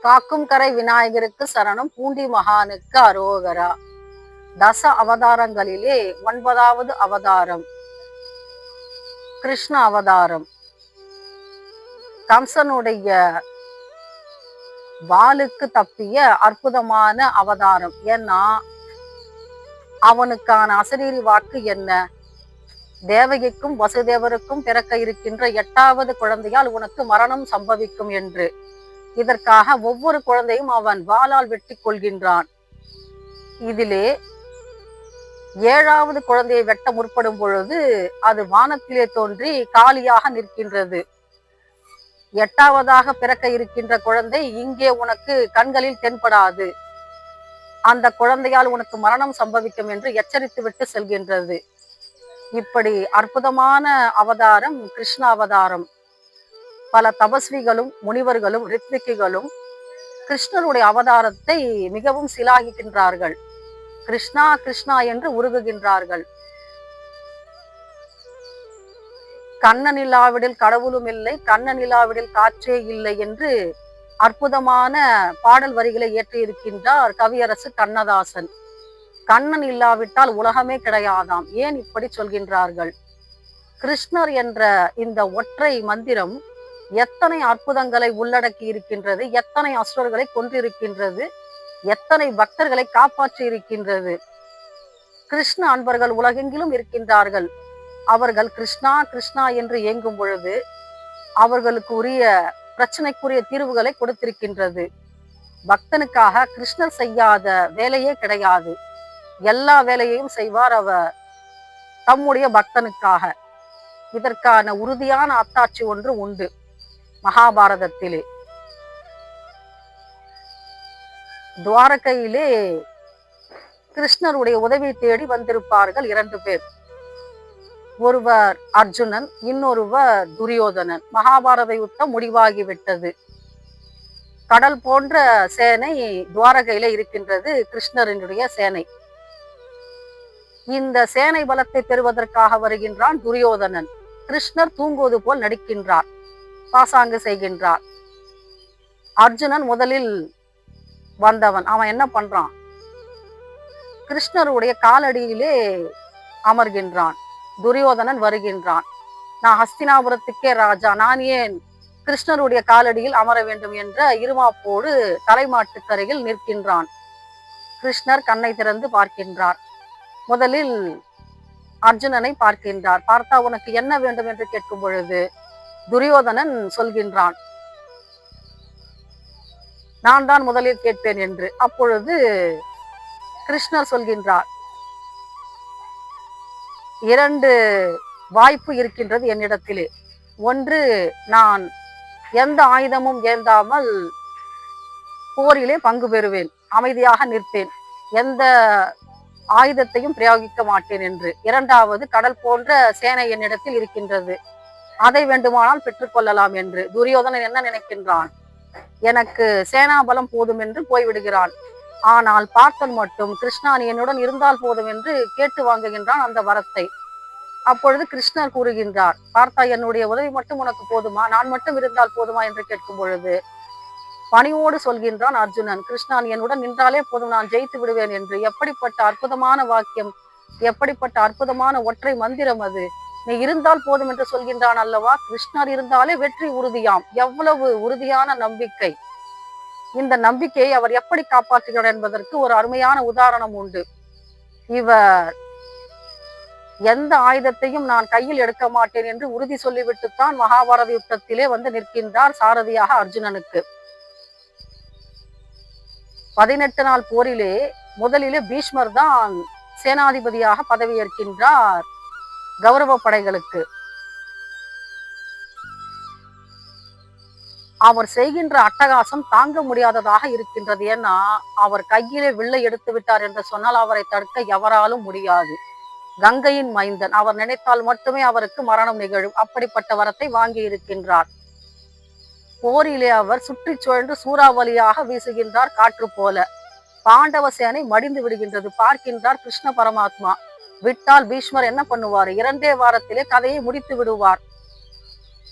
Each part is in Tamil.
காக்கும் கரை விநாயகருக்கு சரணம், பூண்டி மகானுக்கு அரோகரா. தச அவதாரங்களிலே 9வது அவதாரம் கிருஷ்ண அவதாரம். கம்சனுடைய வாளுக்கு தப்பிய அற்புதமான அவதாரம். ஏன்னா அவனுக்கான அசரீரி வாக்கு என்ன? தேவகிக்கும் வசுதேவருக்கும் பிறக்க இருக்கின்ற 8வது குழந்தையால் உனக்கு மரணம் சம்பவிக்கும் என்று. இதற்காக ஒவ்வொரு குழந்தையும் அவன் வாளால் வெட்டி கொள்கின்றான். இதிலே 7வது குழந்தையை வெட்ட முற்படும் பொழுது அது வானத்திலே தோன்றி காலியாக நிற்கின்றது. 8வதாக பிறக்க இருக்கின்ற குழந்தை இங்கே உனக்கு கண்களில் தென்படாது, அந்த குழந்தையால் உனக்கு மரணம் சம்பவிக்கும் என்று எச்சரித்து விட்டு செல்கின்றது. இப்படி அற்புதமான அவதாரம் கிருஷ்ண அவதாரம். பல தபஸ்விகளும் முனிவர்களும் ரித்விக்குகளும் கிருஷ்ணருடைய அவதாரத்தை மிகவும் சிலாகிக்கின்றார்கள். கிருஷ்ணா கிருஷ்ணா என்று உருகுகின்றார்கள். கண்ணன் இல்லாவிடில் கடவுளும் இல்லை, கண்ணன் இல்லாவிடில் காற்றே இல்லை என்று அற்புதமான பாடல் வரிகளை ஏற்றியிருக்கின்றார் கவியரசு கண்ணதாசன். கண்ணன் இல்லாவிட்டால் உலகமே கிடையாதாம். ஏன் இப்படி சொல்கின்றார்கள்? கிருஷ்ணர் என்ற இந்த ஒற்றை மந்திரம் எத்தனை அற்புதங்களை உள்ளடக்கி இருக்கின்றது, எத்தனை அசுரர்களை கொன்றிருக்கின்றது, எத்தனை பக்தர்களை காப்பாற்றி இருக்கின்றது. கிருஷ்ண அன்பர்கள் உலகெங்கிலும் இருக்கின்றார்கள். அவர்கள் கிருஷ்ணா கிருஷ்ணா என்று ஏங்கும் பொழுது அவர்களுக்கு உரிய பிரச்சனைக்குரிய தீர்வுகளை கொடுத்திருக்கின்றது. பக்தனுக்காக கிருஷ்ணர் செய்யாத வேலையே கிடையாது. எல்லா வேலையையும் செய்வார் அவர் தம்முடைய பக்தனுக்காக. இதற்கான உறுதியான அத்தாட்சி ஒன்று உண்டு மகாபாரதத்திலே. துவாரகையிலே கிருஷ்ணருடைய உதவி தேடி வந்திருப்பார்கள் 2 பேர். ஒருவர் அர்ஜுனன், இன்னொருவர் துரியோதனன். மகாபாரத யுத்தம் முடிவாகிவிட்டது. கடல் போன்ற சேனை துவாரகையில இருக்கின்றது, கிருஷ்ணரினுடைய சேனை. இந்த சேனை பலத்தை பெறுவதற்காக வருகின்றான் துரியோதனன். கிருஷ்ணர் தூங்குவது போல் நடிக்கின்றார், பாசாங்கு செய்கின்றார். அர்ஜுனன் முதலில் வந்தவன். அவன் என்ன பண்றான்? கிருஷ்ணருடைய காலடியிலே அமர்கின்றான். துரியோதனன் வருகின்றான். நான் ஹஸ்தினாபுரத்துக்கே ராஜா, நான் ஏன் கிருஷ்ணருடைய காலடியில் அமர வேண்டும் என்ற இருமாப்போடு தலைமாட்டுக்கரையில் நிற்கின்றான். கிருஷ்ணர் கண்ணை திறந்து பார்க்கின்றார். முதலில் அர்ஜுனனை பார்க்கின்றார். பார்த்தா உனக்கு என்ன வேண்டும் என்று கேட்கும் பொழுது துரியோதனன் சொல்கின்றான், நான் தான் முதலில் கேட்பேன் என்று. அப்பொழுது கிருஷ்ணர் சொல்கின்றார், 2 வாய்ப்பு இருக்கின்றது என்னிடத்திலே. ஒன்று, நான் எந்த ஆயுதமும் ஏந்தாமல் போரிலே பங்கு பெறுவேன், அமைதியாக நிற்பேன், எந்த ஆயுதத்தையும் பிரயோகிக்க மாட்டேன் என்று. 2வது, கடல் போன்ற சேனை என்னிடத்தில் இருக்கின்றது, அதை வேண்டுமானால் பெற்றுக்கொள்ளலாம் என்று. துரியோதனன் என்ன நினைக்கின்றான்? எனக்கு சேனாபலம் போதும் என்று போய்விடுகிறான். ஆனால் பார்த்தன் மட்டும் கிருஷ்ணா நீ என்னுடன் இருந்தால் போதும் என்று கேட்டு வாங்குகின்றான் அந்த வரத்தை. அப்பொழுது கிருஷ்ணர் கூறுகின்றார், பார்த்தா என்னுடைய உதவி மட்டும் உனக்கு போதுமா, நான் மட்டும் இருந்தால் போதுமா என்று கேட்கும் பொழுது பணிவோடு சொல்கின்றான் அர்ஜுனன், கிருஷ்ணா நீ என்னுடன் நின்றாலே போதும், நான் ஜெயித்து விடுவேன் என்று. எப்படிப்பட்ட அற்புதமான வாக்கியம், எப்படிப்பட்ட அற்புதமான ஒற்றை மந்திரம் அது! நீ இருந்தால் போதும் என்று சொல்கின்றான் அல்லவா? கிருஷ்ணர் இருந்தாலே வெற்றி உறுதியாம். எவ்வளவு உறுதியான நம்பிக்கை! இந்த நம்பிக்கையை அவர் எப்படி காப்பாற்றுகிறார் என்பதற்கு ஒரு அருமையான உதாரணம் உண்டு. இவர் எந்த ஆயுதத்தையும் நான் கையில் எடுக்க மாட்டேன் என்று உறுதி சொல்லிவிட்டுத்தான் மகாபாரத யுத்தத்திலே வந்து நிற்கின்றார் சாரதியாக அர்ஜுனனுக்கு. 18 நாள் போரிலே முதலிலே பீஷ்மர் தான் சேனாதிபதியாக பதவியேற்கின்றார் கௌரவ படைகளுக்கு. அவர் செய்கின்ற அட்டகாசம் தாங்க முடியாததாக இருக்கின்றது. ஏன்னா அவர் கையிலே வில்லை எடுத்து விட்டார் என்று சொன்னால் அவரை தடுக்க எவராலும் முடியாது. கங்கையின் மைந்தன், அவர் நினைத்தால் மட்டுமே அவருக்கு மரணம் நிகழும். அப்படிப்பட்ட வரத்தை வாங்கி இருக்கின்றார். போரிலே அவர் சுற்றி சுழன்று சூறாவளியாக வீசுகின்றார், காற்று போல. பாண்டவ சேனை மடிந்து விடுகின்றது. பார்க்கின்றார் கிருஷ்ண பரமாத்மா. விட்டால் பீஷ்மர் என்ன பண்ணுவார்? 2 வாரத்திலே கதையை முடித்து விடுவார்.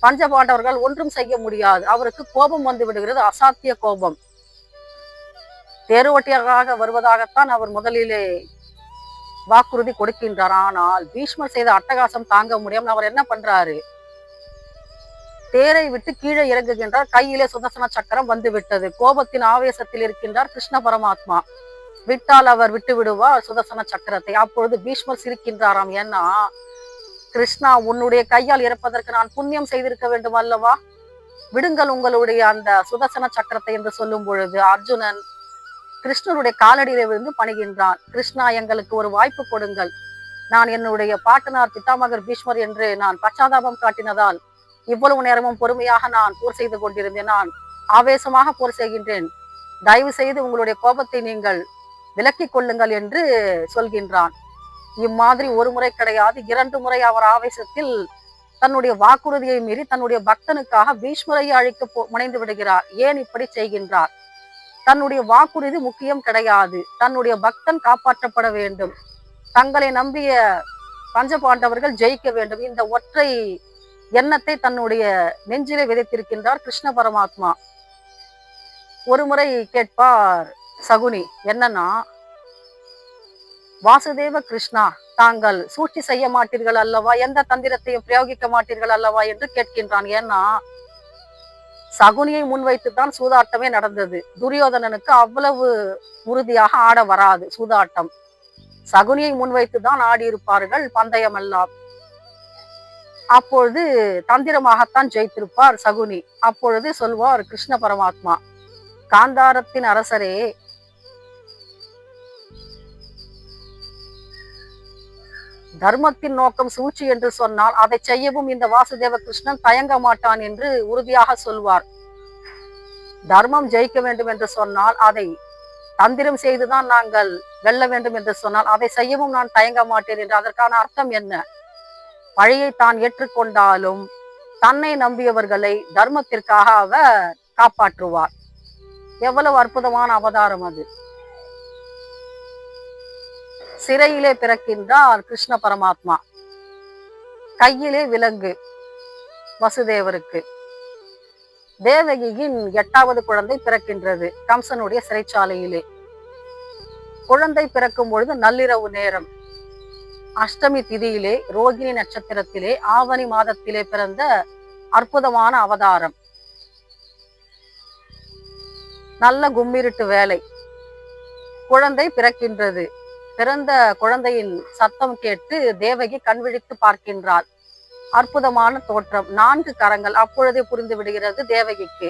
பஞ்சபாண்டவர்கள் ஒன்றும் செய்ய முடியாது. அவருக்கு கோபம் வந்து விடுகிறது, அசாத்திய கோபம். தேரோட்டியாக வருவதாகத்தான் அவர் முதலிலே வாக்குறுதி கொடுக்கின்றார். ஆனால் பீஷ்மர் செய்த அட்டகாசம் தாங்க முடியாமல் அவர் என்ன பண்றாரு, தேரை விட்டு கீழே இறங்குகின்றார். கையிலே சுதர்சன சக்கரம் வந்து விட்டது. கோபத்தின் ஆவேசத்தில் இருக்கின்றார் கிருஷ்ண பரமாத்மா. விட்டால் அவர் விட்டு விடுவார் சுதர்சன சக்கரத்தை. அப்பொழுது பீஷ்மர் சிரிக்கின்றாராம். ஏன்னா, கிருஷ்ணா, உன்னுடைய கையால் இறப்பதற்கு நான் புண்ணியம் செய்திருக்க வேண்டும் அல்லவா? விடுங்கள் உங்களுடைய அந்த சுதர்சன சக்கரத்தை என்று சொல்லும் பொழுது அர்ஜுனன் கிருஷ்ணருடைய காலடியில விழுந்து பணிகின்றான். கிருஷ்ணா, எங்களுக்கு ஒரு வாய்ப்பு கொடுங்கள். நான் என்னுடைய பாட்டனார் பிதாமகர் பீஷ்மர் என்று நான் பச்சாதாபம் காட்டினதால் இவ்வளவு நேரமும் பொறுமையாக நான் போர் செய்து கொண்டிருந்தேன். நான் ஆவேசமாக போர் செய்கின்றேன். தயவு செய்து உங்களுடைய கோபத்தை நீங்கள் விலக்கிக் கொள்ளுங்கள் என்று சொல்கின்றான். இம்மாதிரி ஒரு முறை கிடையாது, 2 முறை அவர் ஆவேசத்தில் தன்னுடைய வாக்குறுதியை மீறி தன்னுடைய பக்தனுக்காக பீஷ்மரை அழிக்க முனைந்து விடுகிறார். ஏன் இப்படி செய்கின்றார்? தன்னுடைய வாக்குறுதி முக்கியம் கிடையாது. தன்னுடைய பக்தன் காப்பாற்றப்பட வேண்டும். தங்களை நம்பிய பஞ்சபாண்டவர்கள் ஜெயிக்க வேண்டும். இந்த ஒற்றை எண்ணத்தை தன்னுடைய நெஞ்சிலே விதைத்திருக்கின்றார் கிருஷ்ண பரமாத்மா. ஒரு முறை கேட்பார் சகுனி, என்னன்னா, வாசுதேவ கிருஷ்ணா, தாங்கள் சூழ்ச்சி செய்ய மாட்டீர்கள் அல்லவா, எந்த தந்திரத்தையும் பிரயோகிக்க மாட்டீர்கள் அல்லவா என்று கேட்கின்றான். ஏன்னா, சகுனியை முன்வைத்துத்தான் சூதாட்டமே நடந்தது. துரியோதனனுக்கு அவ்வளவு உறுதியாக ஆட வராது சூதாட்டம். சகுனியை முன்வைத்துதான் ஆடி இருப்பார்கள் பந்தயம் எல்லாம். அப்பொழுது தந்திரமாகத்தான் ஜெயித்திருப்பார் சகுனி. அப்பொழுது சொல்வார் கிருஷ்ண பரமாத்மா, காந்தாரத்தின் அரசரே, தர்மத்தின் நோக்கம் சூழ்ச்சி என்று சொன்னால் அதை செய்யவும் இந்த வாசுதேவ கிருஷ்ணன் தயங்க மாட்டான் என்று உறுதியாக சொல்வார். தர்மம் ஜெயிக்க வேண்டும் என்று சொன்னால் அதை தந்திரம் செய்துதான் நாங்கள் வெல்ல வேண்டும் என்று சொன்னால் அதை செய்யவும் நான் தயங்க மாட்டேன் என்று. அதற்கான அர்த்தம் என்ன? பழியை தான் ஏற்றுக்கொண்டாலும் தன்னை நம்பியவர்களை தர்மத்திற்காக அவர் காப்பாற்றுவார். எவ்வளவு அற்புதமான அவதாரம் அது! சிறையிலே பிறக்கின்றார் கிருஷ்ண பரமாத்மா. கையிலே விலங்கு வசுதேவருக்கு. தேவகியின் 8வது குழந்தை பிறக்கின்றது கம்சனுடைய சிறைச்சாலையிலே. குழந்தை பிறக்கும் பொழுது நள்ளிரவு நேரம், அஷ்டமி திதியிலே, ரோகிணி நட்சத்திரத்திலே, ஆவணி மாதத்திலே பிறந்த அற்புதமான அவதாரம். நல்ல கும்மிருட்டு வேலை. குழந்தை பிறக்கின்றது. பிறந்த குழந்தையின் சத்தம் கேட்டு தேவகி கண்விழித்து பார்க்கின்றாள். அற்புதமான தோற்றம், 4 கரங்கள். அப்பொழுதே புரிந்து விடுகிறது தேவகிக்கு,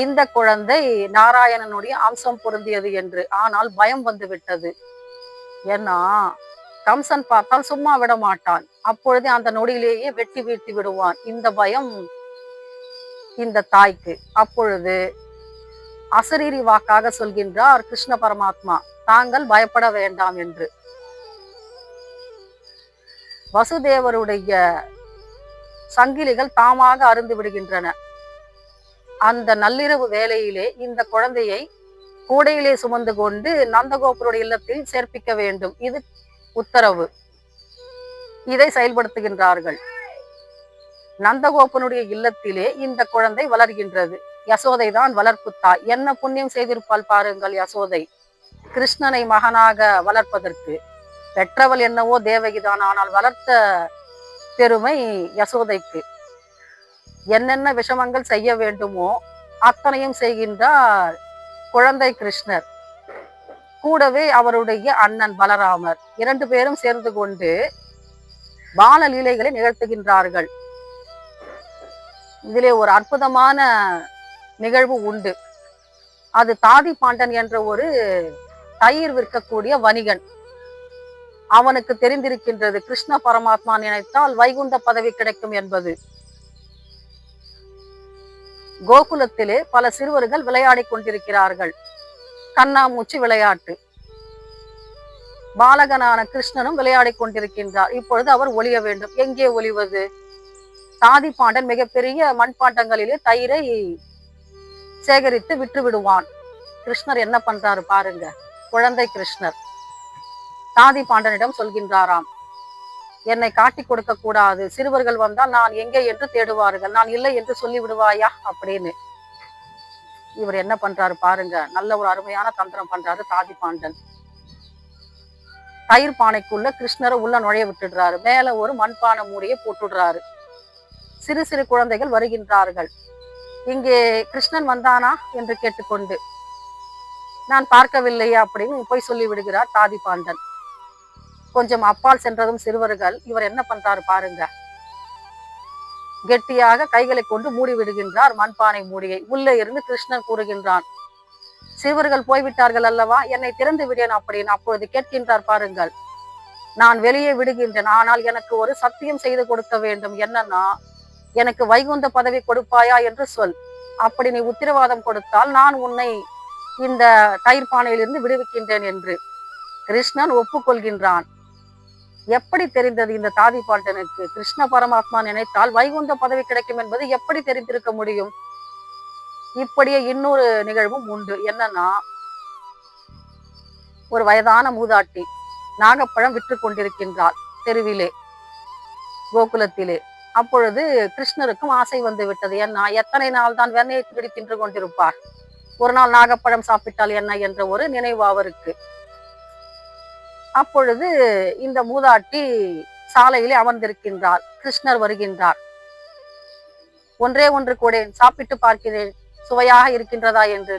இந்த குழந்தை நாராயணனுடைய அம்சம் பொருந்தியது என்று. ஆனால் பயம் வந்து விட்டது. ஏன்னா, கம்சன் பார்த்தால் சும்மா விட மாட்டான். அப்பொழுதே அந்த நொடியிலேயே வெட்டி வீழ்த்தி விடுவான். இந்த பயம் இந்த தாய்க்கு. அப்பொழுது அசரீரி வாக்காக சொல்கின்றார் கிருஷ்ண பரமாத்மா, தாங்கள் பயப்பட வேண்டாம் என்று. வசுதேவருடைய சங்கிலிகள் தாமாக அருந்து விடுகின்றன. அந்த நள்ளிரவு வேளையிலே இந்த குழந்தையை கூடையிலே சுமந்து கொண்டு நந்தகோபருடைய இல்லத்தில் சேர்ப்பிக்க வேண்டும். இது உத்தரவு. இதை செயல்படுத்துகின்றார்கள். நந்தகோபனுடைய இல்லத்திலே இந்த குழந்தை வளர்கின்றது. யசோதை தான் வளர்ப்பு தாய். என்ன புண்ணியம் செய்திருப்பால் பாருங்கள் யசோதை, கிருஷ்ணனை மகனாக வளர்ப்பதற்கு. பெற்றவள் என்னவோ தேவகிதான், ஆனால் வளர்த்த பெருமை யசோதைக்கு. என்னென்ன விஷமங்கள் செய்ய வேண்டுமோ அத்தனையும் செய்கின்றார் குழந்தை கிருஷ்ணர். கூடவே அவருடைய அண்ணன் பலராமர் 2 பேரும் சேர்ந்து கொண்டு பால லீலைகளை நிகழ்த்துகின்றார்கள். இதிலே ஒரு அற்புதமான நிகழ்வு உண்டு. அது தாதி பாண்டன் என்ற ஒரு தயிர் விற்கக்கூடிய வணிகன். அவனுக்கு தெரிந்திருக்கின்றது கிருஷ்ண பரமாத்மா நினைத்தால் வைகுண்ட பதவி கிடைக்கும் என்பது. கோகுலத்திலே பல சிறுவர்கள் விளையாடி கொண்டிருக்கிறார்கள். கண்ணாமூச்சி விளையாட்டு. பாலகனான கிருஷ்ணனும் விளையாடி கொண்டிருக்கின்றார். இப்பொழுது அவர் ஒளிய வேண்டும். எங்கே ஒளிவது? தாதி பாண்டன் மிகப்பெரிய மண்பாண்டங்களிலே தயிரை சேகரித்து விற்று விடுவான். கிருஷ்ணர் என்ன பண்றாரு பாருங்க. குழந்தை கிருஷ்ணர் தாதி பாண்டனிடம் சொல்கின்றாராம், என்னை காட்டி கொடுக்க கூடாது, சிறுவர்கள் வந்தால் நான் எங்கே என்று தேடுவார்கள், நான் இல்லை என்று சொல்லி விடுவாயா அப்படின்னு. இவர் என்ன பண்றாரு பாருங்க, நல்ல ஒரு அருமையான தந்திரம் பண்றாரு தாதிபாண்டன். தயிர் பானைக்குள்ள கிருஷ்ணரை உள்ள நுழைய விட்டுடுறாரு. மேல ஒரு மண்பானை மூடியை போட்டுடுறாரு. சிறு சிறு குழந்தைகள் வருகின்றார்கள். இங்கே கிருஷ்ணன் வந்தானா என்று கேட்டுக்கொண்டு, நான் பார்க்கவில்லையா அப்படின்னு போய் சொல்லி விடுகிறார் தாதிபாண்டன். கொஞ்சம் அப்பால் சென்றதும் சிறுவர்கள், இவர் என்ன பண்றாரு பாருங்க, கெட்டியாக கைகளை கொண்டு மூடி விடுகின்றார் மண்பானை மூடியை. உள்ளே இருந்து கிருஷ்ணன் கூறுகின்றான், சிறுவர்கள் போய்விட்டார்கள் அல்லவா, என்னை திறந்து விடேன் அப்படின்னு. அப்பொழுது கேட்கின்றார் பாருங்கள், நான் வெளியே விடுகின்றேன், ஆனால் எனக்கு ஒரு சத்தியம் செய்து கொடுக்க வேண்டும். என்னன்னா, எனக்கு வைகுந்த பதவி கொடுப்பாயா என்று சொல். அப்படி நீ உத்தரவாதம் கொடுத்தால் நான் உன்னை இந்த தயிர் பானையிலிருந்து விடுவிக்கின்றேன் என்று. கிருஷ்ணன் ஒப்புக்கொள்கின்றான். எப்படி தெரிந்தது இந்த தாதிபாண்டனுக்கு? கிருஷ்ண பரமாத்மா நினைத்தால் வைகுந்த பதவி கிடைக்கும் என்பது எப்படி தெரிந்திருக்க முடியும்? இப்படியே இன்னொரு நிகழ்வும் உண்டு. என்னன்னா, ஒரு வயதான மூதாட்டி நாகப்பழம் விற்று கொண்டிருக்கின்றாள் தெருவிலே, கோகுலத்திலே. அப்பொழுது கிருஷ்ணருக்கும் ஆசை வந்து விட்டது. ஏன்னா, எத்தனை நாள் தான் வெண்ணெயை திருடி தின்று கொண்டிருப்பார், ஒரு நாள் நாகப்பழம் சாப்பிட்டால் என்ன என்ற ஒரு நினைவு அவருக்கு. அப்பொழுது இந்த மூதாட்டி சாலையிலே அமர்ந்திருக்கின்றார். கிருஷ்ணர் வருகின்றார். ஒன்றே ஒன்று கூட சாப்பிட்டு பார்க்கிறேன், சுவையாக இருக்கின்றதா என்று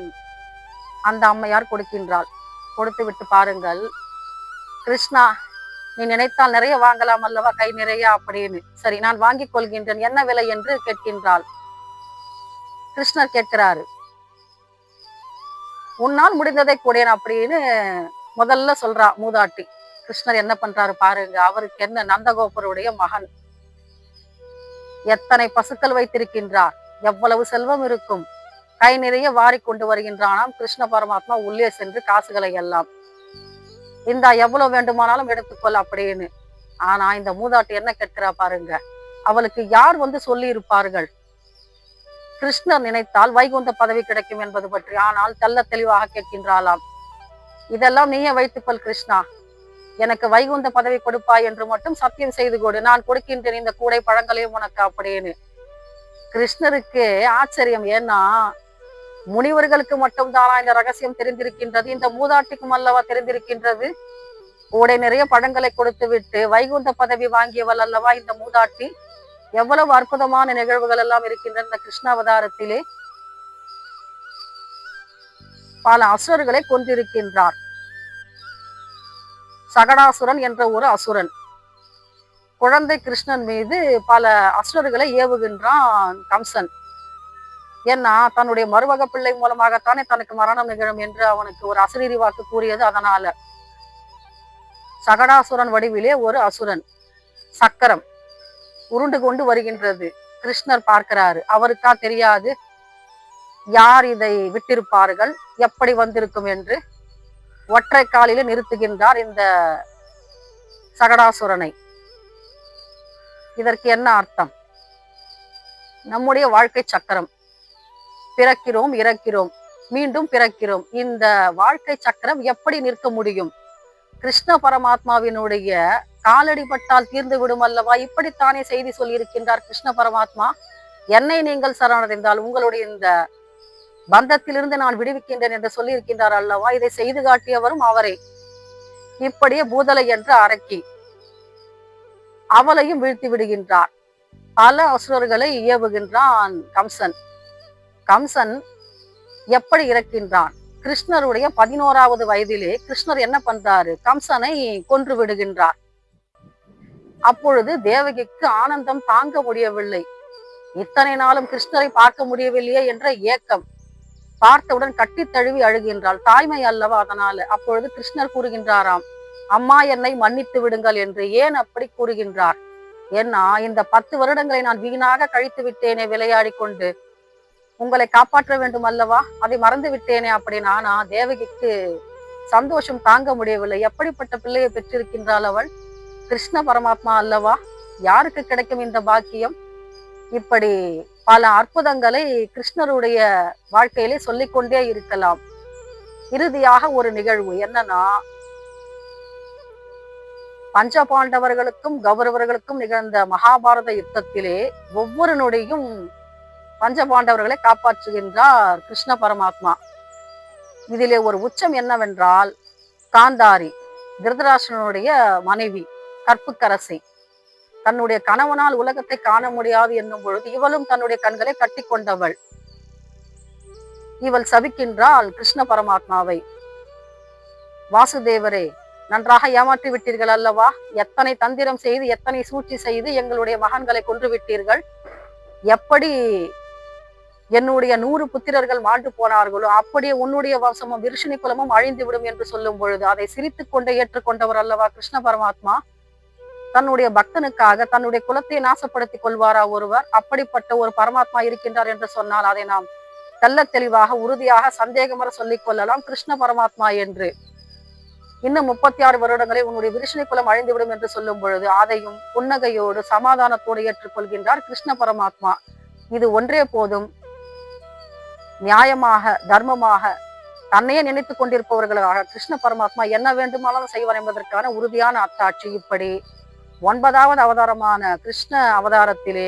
அந்த அம்மையார் கொடுக்கின்றாள். கொடுத்து விட்டு பாருங்கள், கிருஷ்ணா, நீ நினைத்தால் நிறைய வாங்கலாம் அல்லவா, கை நிறைய அப்படின்னு. சரி, நான் வாங்கிக் கொள்கின்றேன், என்ன விலை என்று கேட்கின்றாள். கிருஷ்ணர் கேட்கிறாரு, உன்னால் முடிந்ததை கூடேன் அப்படின்னு முதல்ல சொல்றா மூதாட்டி. கிருஷ்ணர் என்ன பண்றாரு பாருங்க, அவருக்கு என்ன, நந்தகோபருடைய மகன், எத்தனை பசுக்கள் வைத்திருக்கின்றார், எவ்வளவு செல்வம் இருக்கும், கை நிறைய வாரி கொண்டு வருகின்றானாம் கிருஷ்ண பரமாத்மா. உள்ளே சென்று காசுகளை எல்லாம், இந்தா எவ்வளவு வேண்டுமானாலும் எடுத்துக்கொள் அப்படின்னு. ஆனா இந்த மூதாட்டி என்ன கேட்கிறா பாருங்க, அவளுக்கு யார் வந்து சொல்லி இருப்பார்கள் கிருஷ்ணர் நினைத்தால் வைகுந்த பதவி கிடைக்கும் என்பது பற்றி? ஆனால் தெல்ல தெளிவாக கேட்கின்றாளாம், இதெல்லாம் நீயே வைத்துக்கொள் கிருஷ்ணா, எனக்கு வைகுந்த பதவி கொடுப்பாய் என்று மட்டும் சத்தியம் செய்து கொடு, நான் கொடுக்கின்றேன் இந்த கூடை பழங்களையும் உனக்கு அப்படின்னு. கிருஷ்ணருக்கு ஆச்சரியம். ஏன்னா, முனிவர்களுக்கு மட்டும் தானா இந்த ரகசியம் தெரிந்திருக்கின்றது, இந்த மூதாட்டிக்கும் அல்லவா தெரிந்திருக்கின்றது. கூடை நிறைய பழங்களை கொடுத்து விட்டு வைகுந்த பதவி வாங்கியவள் அல்லவா இந்த மூதாட்டி. எவ்வளவு அற்புதமான நிகழ்வுகள் எல்லாம் இருக்கின்றன இந்த கிருஷ்ணாவதாரத்திலே. பல அசுரர்களை கொண்டிருக்கின்றார். சகடாசுரன் என்ற ஒரு அசுரன் குழந்தை கிருஷ்ணன் மீது பல அசுரர்களை ஏவுகின்றான் கம்சன். ஏன்னா, தன்னுடைய மருமக பிள்ளை மூலமாகத்தானே தனக்கு மரணம் நிகழும் என்று அவனுக்கு ஒரு அசரீரி வாக்கு கூறியது. அதனால சகடாசுரன் வடிவிலே ஒரு அசுரன் சக்கரம் உருண்டு கொண்டு வருகின்றது. கிருஷ்ணர் பார்க்கிறாரு. அவருக்கா தெரியாது யார் இதை விட்டிருப்பார்கள், எப்படி வந்திருக்கும் என்று. ஒற்றை காலிலே நிறுத்துகின்றார் இந்த சகடாசுரனை. இதற்கு என்ன அர்த்தம்? நம்முடைய வாழ்க்கை சக்கரம், பிறக்கிறோம், இறக்கிறோம், மீண்டும் பிறக்கிறோம். இந்த வாழ்க்கை சக்கரம் எப்படி நிற்க முடியும்? கிருஷ்ண பரமாத்மாவினுடைய காலடி பட்டால் தீர்ந்து விடும் அல்லவா? இப்படித்தானே செய்தி சொல்லியிருக்கின்றார் கிருஷ்ண பரமாத்மா. என்னை நீங்கள் சரணடைந்தால் உங்களுடைய இந்த பந்தத்திலிருந்து நான் விடுவிக்கின்றேன் என்று சொல்லியிருக்கின்றார் அல்லவா? இதை செய்து காட்டியவரும் அவரே. இப்படியே பூதலை என்ற அரக்கி, அவளையும் வீழ்த்தி விடுகின்றார். பல அசுரர்களை ஏவுகின்றான் கம்சன். கம்சன் எப்படி இறக்கின்றான்? கிருஷ்ணருடைய 11வது வயதிலே கிருஷ்ணர் என்ன பண்றாரு? கம்சனை கொன்று விடுகின்றார். அப்பொழுது தேவகிக்கு ஆனந்தம் தாங்க முடியவில்லை. இத்தனை நாளும் கிருஷ்ணரை பார்க்க முடியவில்லையே என்ற ஏக்கம். பார்த்தவுடன் கட்டி தழுவி அழுகின்றாள். தாய்மை அல்லவா, அதனால. அப்பொழுது கிருஷ்ணர் கூறுகின்றாராம், அம்மா என்னை மன்னித்து விடுங்கள் என்று. ஏன் அப்படி கூறுகின்றார்? ஏன்னா, இந்த 10 வருடங்களை நான் வீணாக கழித்து விட்டேனே விளையாடி கொண்டு, உங்களை காப்பாற்ற வேண்டும் அல்லவா, அதை மறந்து விட்டேனே அப்படின்னு. ஆனா தேவகிக்கு சந்தோஷம் தாங்க முடியவில்லை. எப்படிப்பட்ட பிள்ளையை பெற்றிருக்கின்றாள் அவள்? கிருஷ்ண பரமாத்மா அல்லவா, யாருக்கு கிடைக்கும் இந்த பாக்கியம்? இப்படி பல அற்புதங்களை கிருஷ்ணருடைய வாழ்க்கையிலே சொல்லிக்கொண்டே இருக்கலாம். இறுதியாக ஒரு நிகழ்வு என்னன்னா, பஞ்சபாண்டவர்களுக்கும் கௌரவர்களுக்கும் நிகழ்ந்த மகாபாரத யுத்தத்திலே ஒவ்வொரு நொடியும் பஞ்சபாண்டவர்களை காப்பாற்றுகின்றார் கிருஷ்ண பரமாத்மா. இதிலே ஒரு உச்சம் என்னவென்றால், காந்தாரி திருதராஷ்டிரனுடைய மனைவி, கற்புக்கரசி, தன்னுடைய கணவனால் உலகத்தை காண முடியாது என்னும் பொழுது இவளும் தன்னுடைய கண்களை கட்டி கொண்டவள். இவள் சபிக்கின்றாள் கிருஷ்ண பரமாத்மாவை. வாசுதேவரே, நன்றாக ஏமாற்றி விட்டீர்கள் அல்லவா? எத்தனை தந்திரம் செய்து, எத்தனை சூழ்ச்சி செய்து எங்களுடைய மகன்களை கொன்று விட்டீர்கள். எப்படி என்னுடைய 100 புத்திரர்கள் மாண்டு போனார்களோ அப்படியே உன்னுடைய வம்சமும் விருஷினி குலமும் அழிந்துவிடும் என்று சொல்லும் பொழுது அதை சிரித்துக் கொண்டே ஏற்றுக்கொண்டவர் அல்லவா கிருஷ்ண பரமாத்மா? தன்னுடைய பக்தனுக்காக தன்னுடைய குலத்தை நாசப்படுத்திக் கொள்வாரா ஒருவர்? அப்படிப்பட்ட ஒரு பரமாத்மா இருக்கின்றார் என்று சொன்னால் அதை நாம் தெள்ள தெளிவாக உறுதியாக சந்தேகமர சொல்லிக் கொள்ளலாம் கிருஷ்ண பரமாத்மா என்று. இன்னும் 36 வருடங்களில் உன்னுடைய விருஷினி குலம் அழிந்துவிடும் என்று சொல்லும் பொழுது அதையும் புன்னகையோடு சமாதானத்தோடு ஏற்றுக்கொள்கின்றார் கிருஷ்ண பரமாத்மா. இது ஒன்றே போதும். நியாயமாக, தர்மமாக, தன்னையே நினைத்துக் கொண்டிருப்பவர்களாக கிருஷ்ண பரமாத்மா என்ன வேண்டுமானாலும் செய்வார் என்பதற்கான உறுதியான அத்தாட்சி. இப்படி 9வது அவதாரமான கிருஷ்ண அவதாரத்திலே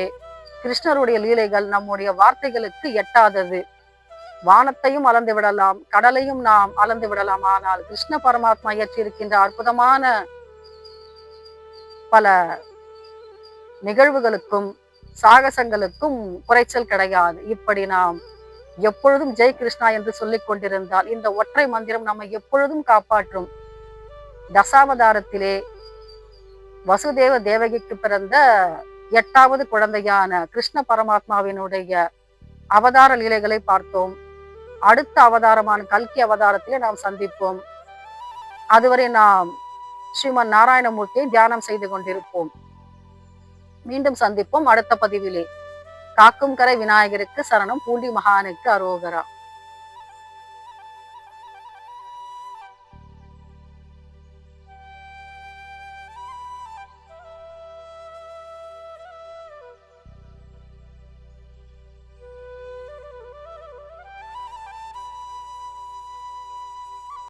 கிருஷ்ணருடைய லீலைகள் நம்முடைய வார்த்தைகளுக்கு எட்டாதது. வானத்தையும் அளந்து விடலாம், கடலையும் நாம் அளந்து விடலாம். ஆனால் கிருஷ்ண பரமாத்மா இயற்றியிருக்கின்ற அற்புதமான பல நிகழ்வுகளுக்கும் சாகசங்களுக்கும் குறைச்சல் கிடையாது. இப்படி நாம் எப்பொழுதும் ஜெய் கிருஷ்ணா என்று சொல்லிக் கொண்டிருந்தால் இந்த ஒற்றை மந்திரம் நம்மை எப்பொழுதும் காப்பாற்றும். தசாவதாரத்திலே வசுதேவ தேவகிக்கு பிறந்த 8வது குழந்தையான கிருஷ்ண பரமாத்மாவினுடைய அவதார லீலைகளை பார்த்தோம். அடுத்த அவதாரமான கல்கி அவதாரத்திலே நாம் சந்திப்போம். அதுவரை நாம் ஸ்ரீமன் நாராயணமூர்த்தியை தியானம் செய்து கொண்டிருப்போம். மீண்டும் சந்திப்போம் அடுத்த பதிவிலே. காக்கும் கரை விநாயகருக்கு சரணம், பூண்டி மகானுக்கு அரோகரா.